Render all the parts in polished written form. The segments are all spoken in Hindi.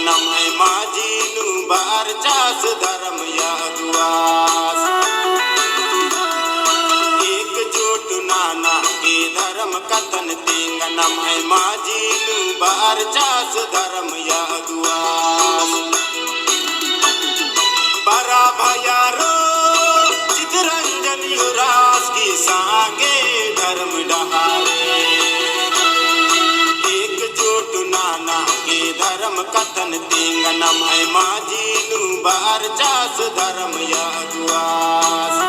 नम है माझी नु बार चास धर्म यागुआस एकजुट नाना के धर्म कथन तेंग नम है माझी नु बार चास धर्म यागुआस बरा भयारो चितरंजन युरास की सांगे धर्म डहारे एकजुट नाना के धर्म कथन तेंग नम है माझी नु बार चास धर्म यागुआस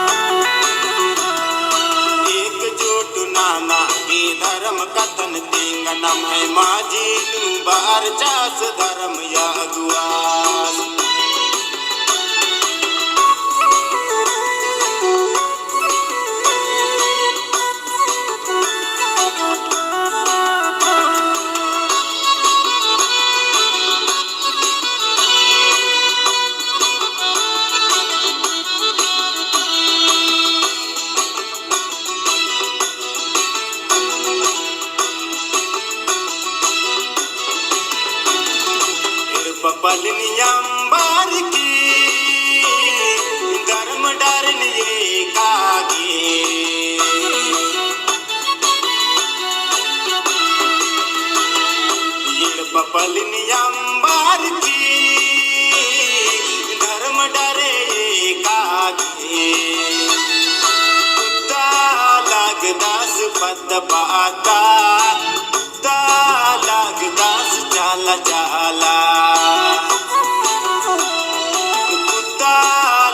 एकजुट नाना के धर्म कथन तेंग नम है माझी नु बार चास धर्म यागुआस पलनियंबर की धर्म डरन ये कागे पलनियंबर की धर्म डरे ये कागे कुत्ता लगदास पद पाता कुत्ता लगदास जाला जाला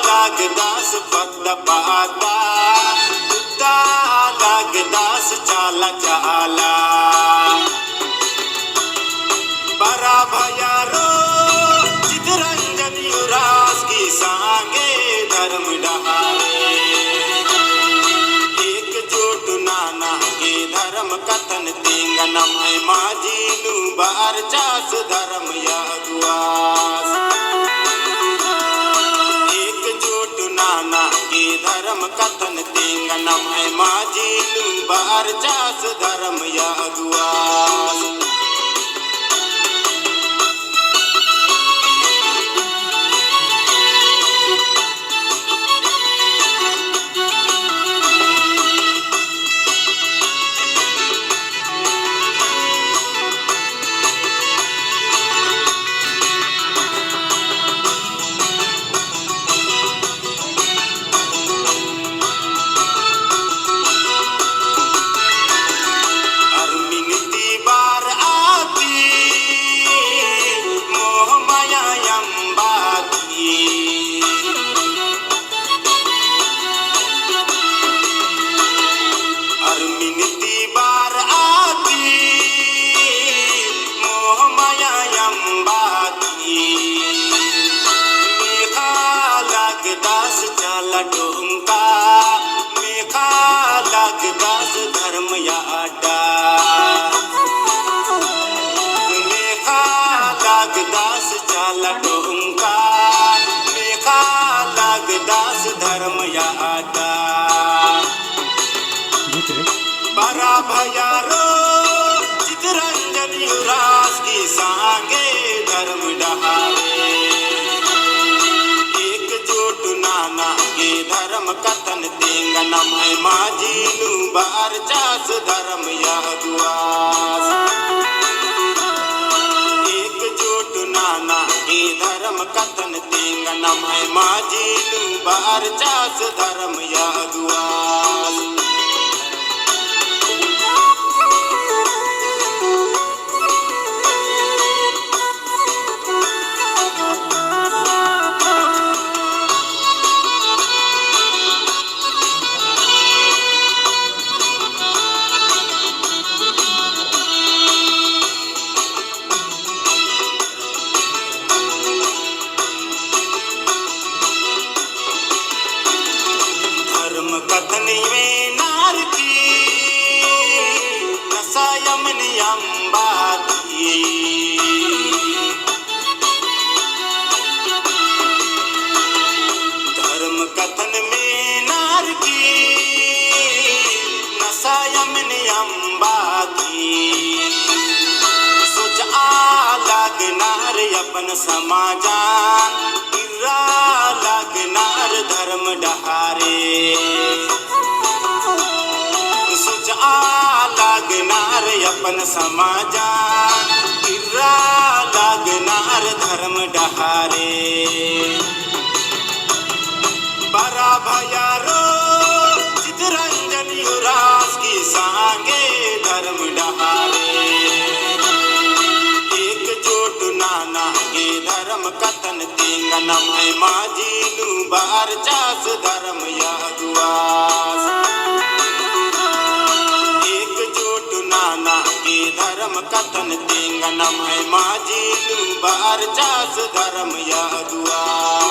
लगदास पद पाता कुत्ता लगदास चाला चाला बरा भयारो चितरंजन युरास की सांगे धर्म डहारे एकजुट नाना के धर्म कथन तेंग नम है माझी नु बार चास धर्म यागुआस नाना के धर्म कथन तेंग नम है माझी नु बार चास धर्म यागुआस लगदास धर्म याडा मेखा लगदास चाला डोंका मेखा लगदास धर्म याडा बरा भयारो चितरंजन युरास की सांगे धर्म डहारे एकजुट नाना के धर्म कथन तेंग नम है माझी नु बार चास धर्म यागुआस एकजुट नाना के धर्म कथन तेंग नम है माझी नु बार चास धर्म यागुआस कथनी में नार की नशा यमनी अम्बा की धर्म कथन में नार की नशा यमनी अम्बा की सोच आ लग लागणार अपन समाजात, किर्रा लागणार धर्म डहारे. सुचा लागणार अपन समाजात, किर्रा लागणार धर्म डहारे. बरा भयारो चितरंजन युवराज की सांगे धर्म डहारे. एकजुट नाना के धर्म कथन तेंगनम है माझी नु बार चास धर्म यादुआस. एकजुट नाना के धर्म कथन तेंगनम है माझी नु बार चास धर्म यादुआस.